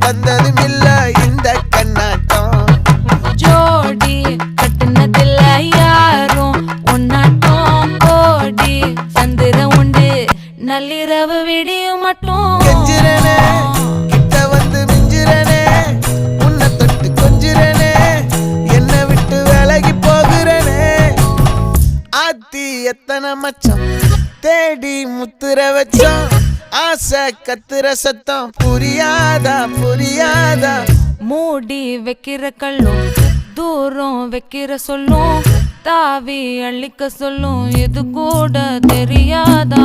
வந்ததும் இல்ல இந்த கண்ணாட்டம். ஜோடி கட்டுனதில்ல யாரும் ஒன்னாட்டம் கோடி சந்திர உண்டு நள்ளிரவு விடியும் மட்டும். கெஞ்சிரனே கிட்ட வந்து மிஞ்சிரனே உன்னை தொட்டு கொஞ்சிரனே என்னை விட்டு விலகி போகிறனே. ஆத்தி எத்தனை மச்சம் தேடி முத்துற வச்சோம் ஆசை கத்துற சத்தம் புரியாதா புரியாதா. மூடி வைக்கிற கல்லும் தூரம் வைக்கிற சொல்லும் தாவி அள்ளிக்க சொல்லும் இது கூட தெரியாதா.